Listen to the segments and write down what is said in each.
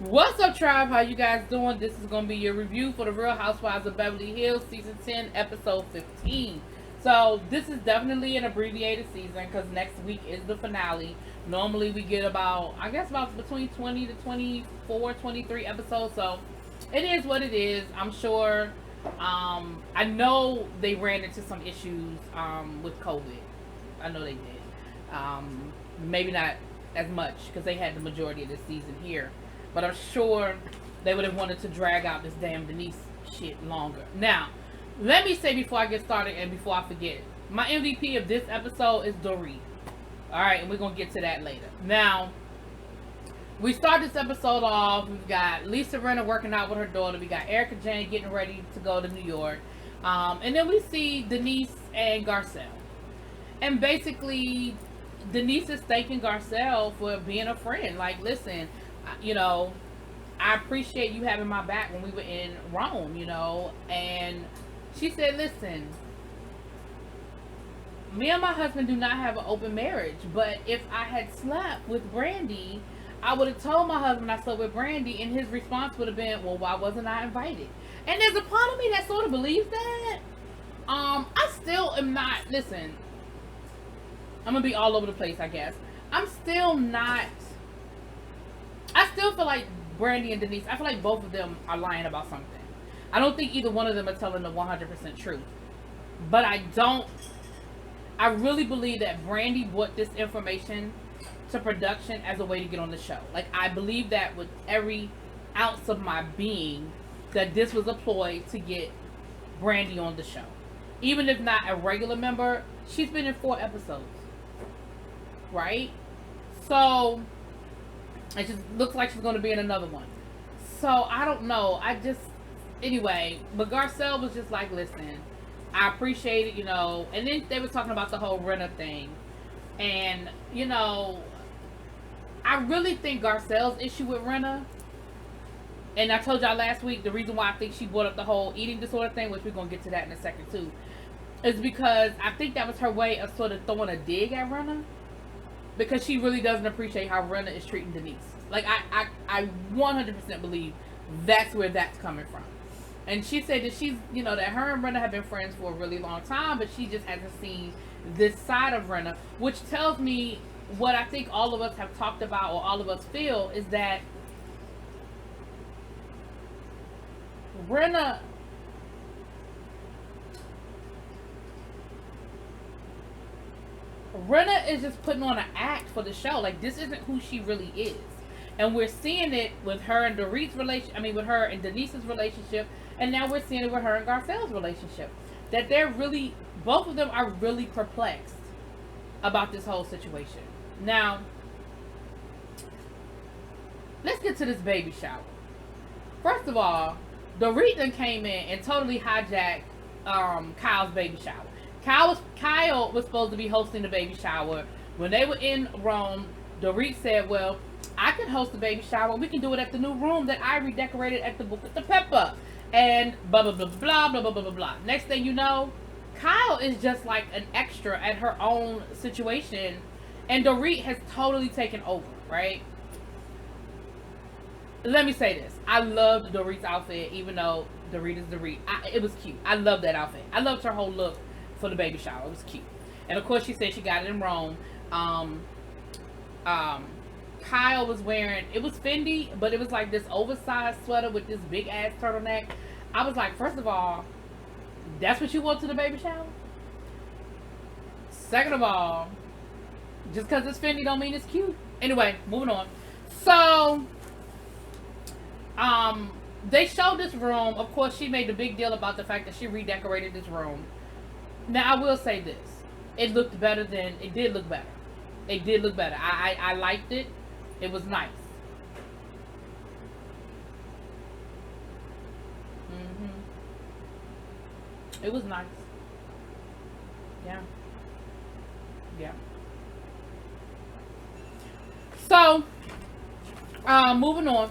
What's up, tribe? How you guys doing? This is gonna be your review for the Real Housewives of Beverly Hills season 10, episode 15. So this is definitely an abbreviated season because next week is the finale. Normally we get about, I guess, about between 20 to 24, 23 episodes. So it is what it is. I'm sure. I know they ran into some issues with COVID. I know they did. Maybe not as much because they had the majority of the season here. But I'm sure they would have wanted to drag out this damn Denise shit longer. Now, let me say before I get started and before I forget, my MVP of this episode is Dorit. Alright, and we're going to get to that later. Now, we start this episode off. We've got Lisa Rinna working out with her daughter. We got Erica Jane getting ready to go to New York. And then we see Denise and Garcelle. And basically, Denise is thanking Garcelle for being a friend. Like, listen, I appreciate you having my back when we were in Rome, and she said, listen, me and my husband do not have an open marriage, but if I had slept with Brandy, I would have told my husband I slept with Brandy, and his response would have been, well, why wasn't I invited? And there's a part of me that sort of believes that. I still am not, listen, I'm gonna be all over the place, I guess. I still feel like Brandy and Denise, I feel like both of them are lying about something. I don't think either one of them are telling the 100% truth. But I really believe that Brandy brought this information to production as a way to get on the show. Like, I believe that with every ounce of my being, that this was a ploy to get Brandy on the show. Even if not a regular member, she's been in 4 episodes. Right? So, it just looks like she's going to be in another one. So, I don't know. Anyway, but Garcelle was just like, listen, I appreciate it, And then they were talking about the whole Rinna thing. And, I really think Garcelle's issue with Rinna, and I told y'all last week, the reason why I think she brought up the whole eating disorder thing, which we're going to get to that in a second too, is because I think that was her way of sort of throwing a dig at Rinna. Because she really doesn't appreciate how Rinna is treating Denise. Like, I 100% believe that's where that's coming from. And she said that she's, that her and Rinna have been friends for a really long time, but she just hasn't seen this side of Rinna, which tells me what I think all of us have talked about, or all of us feel, is that Rinna is just putting on an act for the show. Like, this isn't who she really is. And we're seeing it with her and Dorit's with her and Denise's relationship. And now we're seeing it with her and Garcelle's relationship. That both of them are really perplexed about this whole situation. Now, let's get to this baby shower. First of all, Dorit then came in and totally hijacked Kyle's baby shower. Kyle was supposed to be hosting the baby shower. When they were in Rome, Dorit said, well, I can host the baby shower. We can do it at the new room that I redecorated at the Book with the Pepper. And blah, blah, blah, blah, blah, blah, blah, blah, blah. Next thing you know, Kyle is just like an extra at her own situation. And Dorit has totally taken over, right? Let me say this. I loved Dorit's outfit, even though Dorit is Dorit. It was cute. I loved that outfit. I loved her whole look for the baby shower. It was cute. And of course she said she got it in Rome. Kyle was wearing, it was Fendi, but it was like this oversized sweater with this big ass turtleneck. I was like, first of all, that's what you want to the baby shower? Second of all, just because it's Fendi don't mean it's cute. Anyway, moving on. So, they showed this room. Of course, she made a big deal about the fact that she redecorated this room. Now, I will say this. It looked better than... It did look better. It did look better. I liked it. It was nice. It was nice. Yeah. Yeah. So, moving on.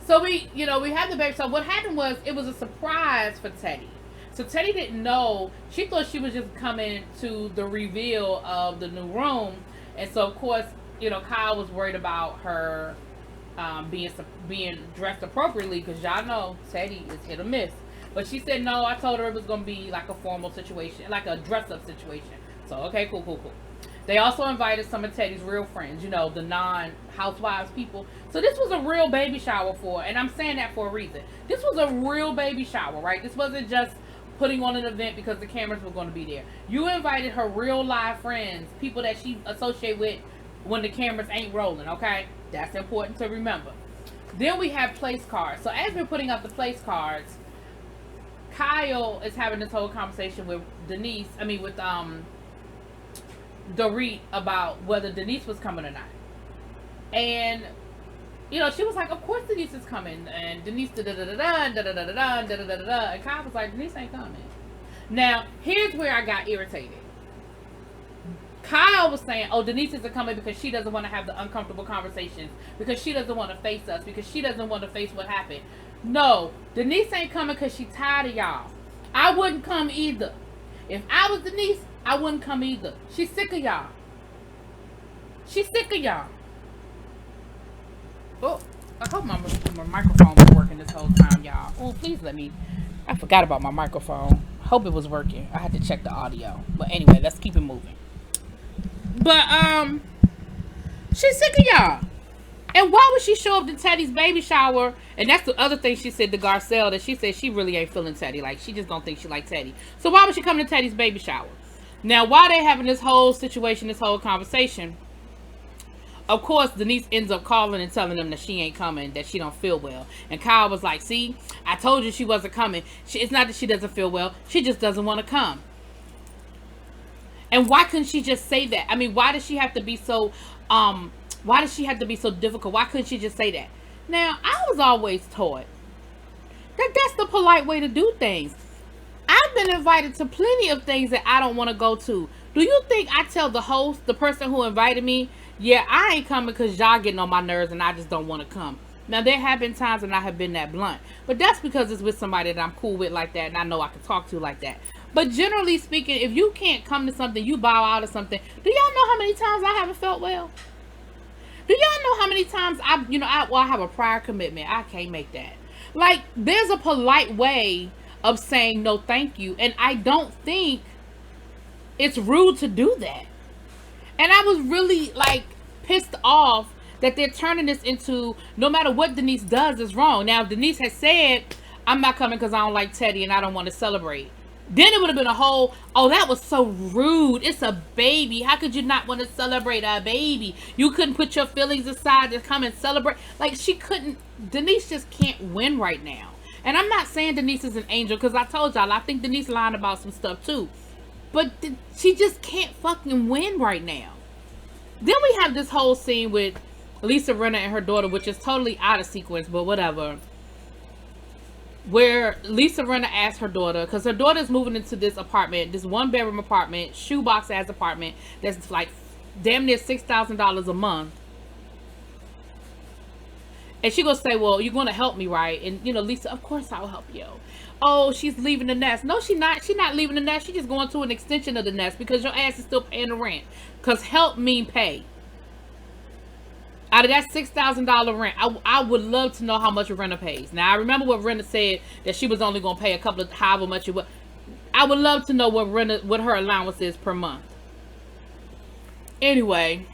So we had the baby. So what happened was, it was a surprise for Teddy. So Teddy didn't know. She thought she was just coming to the reveal of the new room. And so, of course, Kyle was worried about her being dressed appropriately, because y'all know Teddy is hit or miss. But she said no. I told her it was gonna be like a formal situation, like a dress up situation. So okay, cool. They also invited some of Teddy's real friends, you know, the non-housewives people. So this was a real baby shower for, and I'm saying that for a reason. This was a real baby shower, right? This wasn't just putting on an event because the cameras were going to be there. You invited her real live friends, people that she associate with when the cameras ain't rolling, okay? That's important to remember. Then we have place cards. So as we're putting up the place cards, Kyle is having this whole conversation with Dorit about whether Denise was coming or not. And, you know, she was like, of course Denise is coming. And Denise da-da-da-da-da, da-da-da-da-da. And Kyle was like, Denise ain't coming. Now, here's where I got irritated. Kyle was saying, oh, Denise isn't coming because she doesn't want to have the uncomfortable conversations, because she doesn't want to face us, because she doesn't want to face what happened. No, Denise ain't coming because she's tired of y'all. I wouldn't come either. If I was Denise, I wouldn't come either. She's sick of y'all. She's sick of y'all. Oh, I hope my microphone was working this whole time, y'all. Oh, please let me. I forgot about my microphone. Hope it was working. I had to check the audio. But anyway, let's keep it moving. But she's sick of y'all. And why would she show up to Teddy's baby shower? And that's the other thing she said to Garcelle, that she said she really ain't feeling Teddy. Like, she just don't think she like Teddy. So why would she come to Teddy's baby shower? Now, while they having this whole situation, this whole conversation, of course, Denise ends up calling and telling them that she ain't coming, that she don't feel well. And Kyle was like, see, I told you she wasn't coming. It's not that she doesn't feel well. She just doesn't want to come. And why couldn't she just say that? I mean, why does she have to be so, why does she have to be so difficult? Why couldn't she just say that? Now, I was always taught that that's the polite way to do things. I've been invited to plenty of things that I don't want to go to. Do you think I tell the host, the person who invited me, yeah, I ain't coming because y'all getting on my nerves and I just don't want to come? Now, there have been times when I have been that blunt. But that's because it's with somebody that I'm cool with like that and I know I can talk to like that. But generally speaking, if you can't come to something, you bow out of something. Do y'all know how many times I haven't felt well? Do y'all know how many times I have a prior commitment? I can't make that. Like, there's a polite way of saying no thank you, and I don't think it's rude to do that. And I was really like pissed off that they're turning this into no matter what Denise does is wrong. Now, Denise has said, I'm not coming because I don't like Teddy and I don't want to celebrate. Then it would have been a whole, oh, that was so rude. It's a baby. How could you not want to celebrate a baby? You couldn't put your feelings aside to come and celebrate. Like, she couldn't. Denise just can't win right now. And I'm not saying Denise is an angel, because I told y'all, I think Denise lied about some stuff too. But she just can't fucking win right now. Then we have this whole scene with Lisa Rinna and her daughter, which is totally out of sequence, but whatever. Where Lisa Rinna asked her daughter, because her daughter's moving into this apartment, this one-bedroom apartment, shoebox-ass apartment, that's like damn near $6,000 a month. And she gonna say, well, you're gonna help me, right? And, you know, Lisa, of course I'll help you. Oh, she's leaving the nest. No, she's not. She's not leaving the nest. She's just going to an extension of the nest because your ass is still paying the rent. Because help mean pay. Out of that $6,000 rent, I would love to know how much Renna pays. Now, I remember what Renna said, that she was only going to pay a couple of, however much it was. I would love to know what her allowance is per month. Anyway,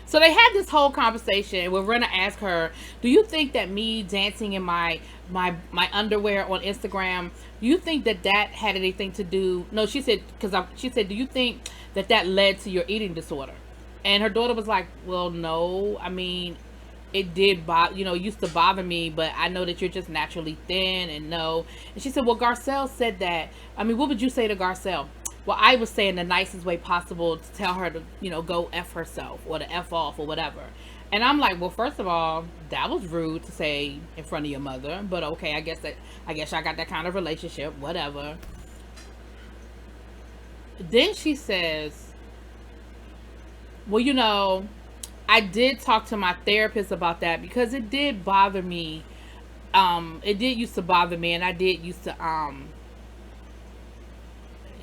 so they had this whole conversation where Renna asked her, do you think that me dancing in my underwear on Instagram, do you think that had anything to do? No, she said, she said, do you think that led to your eating disorder? And her daughter was like, well, no. I mean, it did used to bother me, but I know that you're just naturally thin, and no. And she said, well, Garcelle said that. I mean, what would you say to Garcelle? Well, I was saying the nicest way possible to tell her to, go F herself or to F off or whatever. And I'm like, well, first of all, that was rude to say in front of your mother, but okay, I guess I got that kind of relationship, whatever. Then she says, well, I did talk to my therapist about that because it did bother me. It did used to bother me, and I did used to,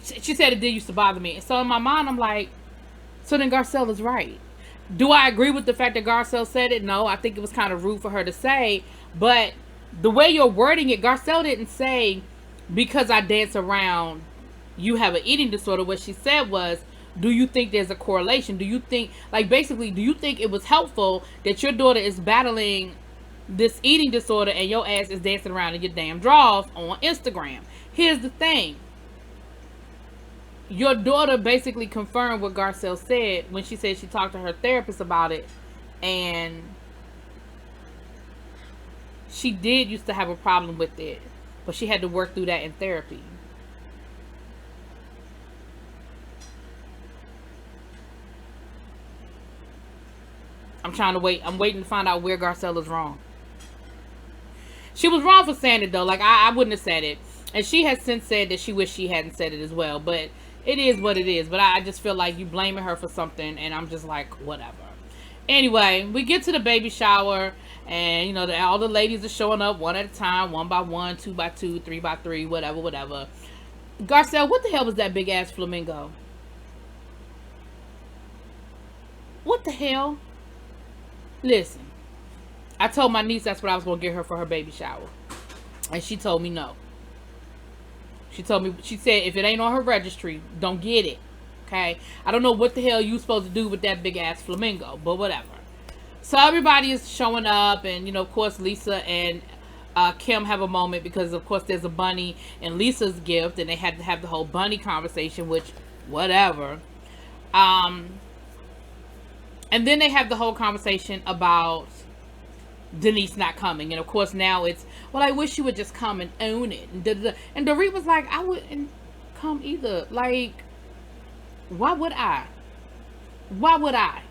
she said it did used to bother me. So in my mind, I'm like, so then Garcelle is right. Do I agree with the fact that Garcelle said it? No, I think it was kind of rude for her to say. But the way you're wording it, Garcelle didn't say, because I dance around, you have an eating disorder. What she said was, do you think there's a correlation? Do you think, like, basically, do you think it was helpful that your daughter is battling this eating disorder and your ass is dancing around in your damn drawers on Instagram? Here's the thing. Your daughter basically confirmed what Garcelle said when she said she talked to her therapist about it, and she did used to have a problem with it, but she had to work through that in therapy. I'm waiting to find out where Garcelle is wrong. She was wrong for saying it though. Like, I wouldn't have said it. And she has since said that she wished she hadn't said it as well. But it is what it is. But I just feel like you blaming her for something, and I'm just like, whatever. Anyway, we get to the baby shower, and you know, all the ladies are showing up one at a time, 1 by 1, 2 by 2, 3 by 3, whatever. Garcelle, what the hell was that big ass flamingo? What the hell? Listen, I told my niece that's what I was going to get her for her baby shower. And she told me no. She said, if it ain't on her registry, don't get it. Okay? I don't know what the hell you supposed to do with that big ass flamingo, but whatever. So everybody is showing up, and, you know, of course, Lisa and Kim have a moment because, of course, there's a bunny in Lisa's gift, and they had to have the whole bunny conversation, which, whatever. And then they have the whole conversation about Denise not coming. And of course now it's, well, I wish you would just come and own it. And Dorit was like, I wouldn't come either. Like, why would I? Why would I?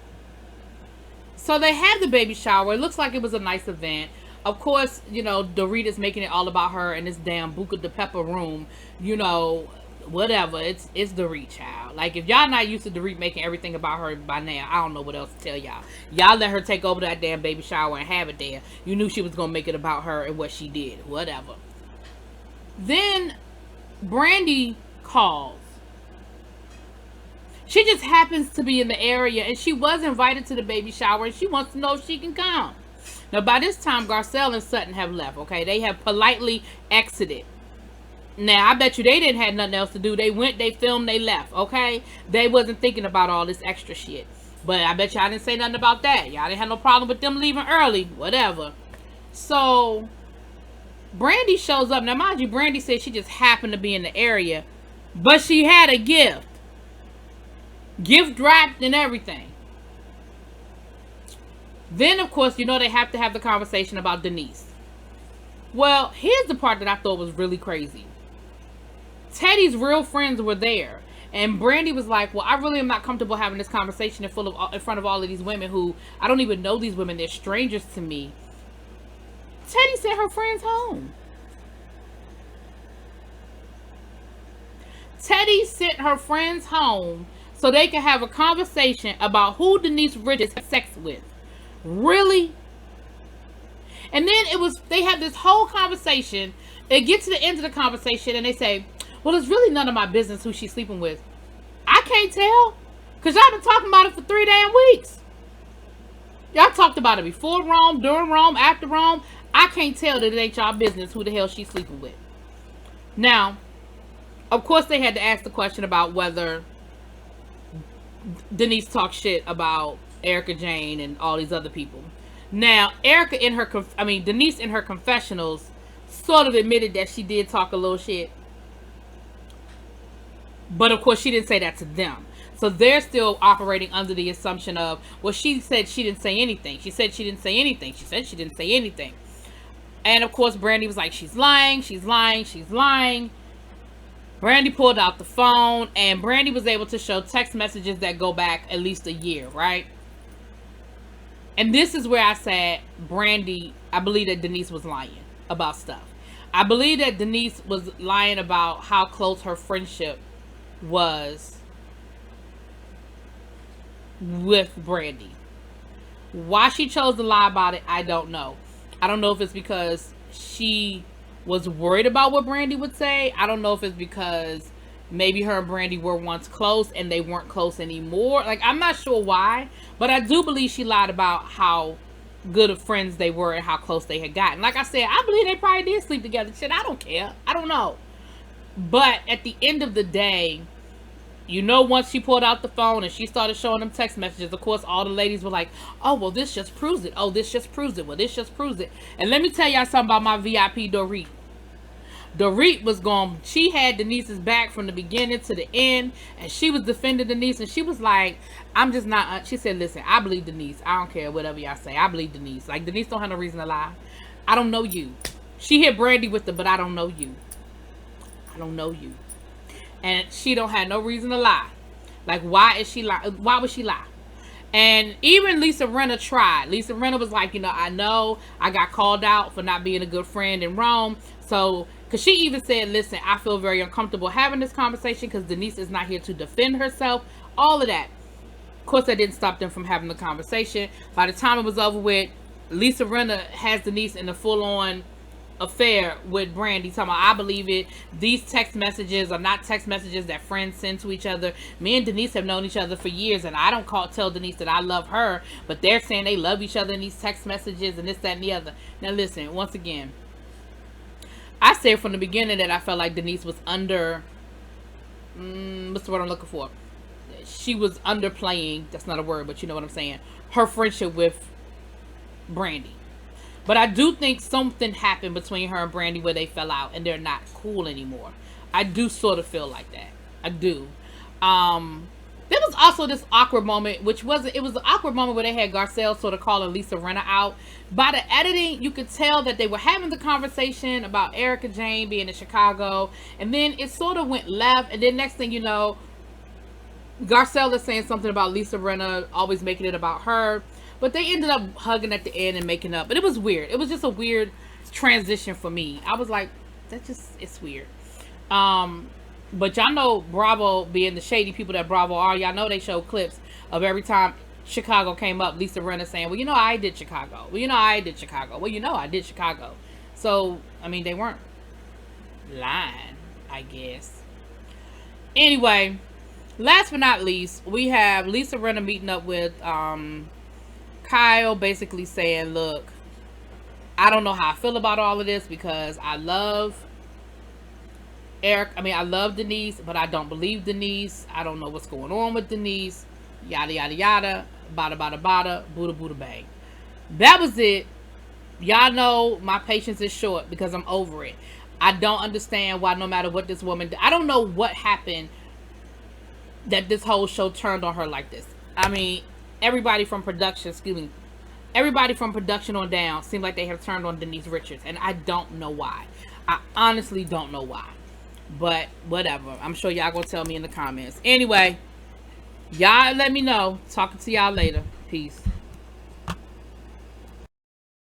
So they had the baby shower. It looks like it was a nice event. Of course, you know, Dorit is making it all about her in this damn Buca de Pepper room. You know, whatever. It's Dorit, child. Like, if y'all not used to Dorit making everything about her by now, I don't know what else to tell y'all. Y'all let her take over that damn baby shower and have it there. You knew she was gonna make it about her and what she did. Whatever. Then Brandy calls. She just happens to be in the area, and she was invited to the baby shower, and she wants to know if she can come. Now, by this time, Garcelle and Sutton have left, okay? They have politely exited. Now, I bet you they didn't have nothing else to do. They went, they filmed, they left, okay? They wasn't thinking about all this extra shit. But I bet y'all didn't say nothing about that. Y'all didn't have no problem with them leaving early, whatever. So, Brandy shows up. Now, mind you, Brandy said she just happened to be in the area, but she had a gift. Gift wrapped and everything. Then, of course, you know they have to have the conversation about Denise. Well, here's the part that I thought was really crazy. Teddy's real friends were there, and Brandy was like, well, I really am not comfortable having this conversation in front of all of these women who, I don't even know these women, they're strangers to me. Teddy sent her friends home. Teddy sent her friends home so they can have a conversation about who Denise Richards had sex with. Really? And then they had this whole conversation. It gets to the end of the conversation and they say, well, it's really none of my business who she's sleeping with. I can't tell, because y'all been talking about it for 3 damn weeks. Y'all talked about it before Rome, during Rome, after Rome. I can't tell that it ain't y'all business who the hell she's sleeping with. Now, of course they had to ask the question about whether Denise talked shit about Erica Jane and all these other people. Now, Denise in her confessionals sort of admitted that she did talk a little shit. But of course, she didn't say that to them. So they're still operating under the assumption of, well, she said she didn't say anything. She said she didn't say anything. She said she didn't say anything. And of course, Brandy was like, she's lying, she's lying, she's lying. Brandy pulled out the phone, and Brandy was able to show text messages that go back at least a year, right? And this is where I said, Brandy, I believe that Denise was lying about stuff. I believe that Denise was lying about how close her friendship was with Brandy. Why she chose to lie about it, I don't know. I don't know if it's because she was worried about what Brandy would say. I don't know if it's because, maybe her and Brandy were once close and they weren't close anymore. Like, I'm not sure why, but I do believe she lied about how good of friends they were and how close they had gotten. Like I said, I believe they probably did sleep together. Shit, I don't care. I don't know. But at the end of the day, once she pulled out the phone and she started showing them text messages, of course, all the ladies were like, oh, well, this just proves it. Oh, this just proves it. Well, this just proves it. And let me tell y'all something about my VIP Dorit. Dorit was she had Denise's back from the beginning to the end, and she was defending Denise, and she was like, I'm just not, she said, listen, I believe Denise. I don't care whatever y'all say. I believe Denise. Like, Denise don't have no reason to lie. I don't know you. She hit Brandy with but I don't know you. I don't know you. And she don't have no reason to lie. Like, why is she lie? Why would she lie? And even Lisa Rinna tried. Lisa Rinna was like, I know I got called out for not being a good friend in Rome. So, because she even said, listen, I feel very uncomfortable having this conversation because Denise is not here to defend herself. All of that. Of course, that didn't stop them from having the conversation. By the time it was over with, Lisa Rinna has Denise in a full-on affair with Brandy, talking about, I believe it. These text messages are not text messages that friends send to each other. Me and Denise have known each other for years, and I don't tell Denise that I love her, but they're saying they love each other in these text messages and this, that, and the other. Now listen, once again, I said from the beginning that I felt like Denise was under, what's the word I'm looking for? She was underplaying, that's not a word, but you know what I'm saying, her friendship with Brandy. But I do think something happened between her and Brandy where they fell out and they're not cool anymore. I do sort of feel like that. I do. There was also this awkward moment, it was an awkward moment where they had Garcelle sort of calling Lisa Rinna out. By the editing, you could tell that they were having the conversation about Erica Jane being in Chicago. And then it sort of went left. And then next thing you know, Garcelle is saying something about Lisa Rinna always making it about her. But they ended up hugging at the end and making up. But it was weird. It was just a weird transition for me. I was like, it's weird. But y'all know Bravo, being the shady people that Bravo are, y'all know they show clips of every time Chicago came up, Lisa Rinna saying, well, I did Chicago. Well, I did Chicago. Well, I did Chicago. So, I mean, they weren't lying, I guess. Anyway, last but not least, we have Lisa Rinna meeting up with Kyle, basically saying, look, I don't know how I feel about all of this because I love I love Denise, but I don't believe Denise. I don't know what's going on with Denise. Yada, yada, yada. Bada, bada, bada. Buddha, Buddha, bang. That was it. Y'all know my patience is short because I'm over it. I don't understand why no matter what this woman did. I don't know what happened that this whole show turned on her like this. I mean, everybody from production on down seemed like they have turned on Denise Richards, and I don't know why. I honestly don't know why, but whatever. I'm sure y'all gonna tell me in the comments. Anyway, y'all let me know. Talking to y'all later. Peace.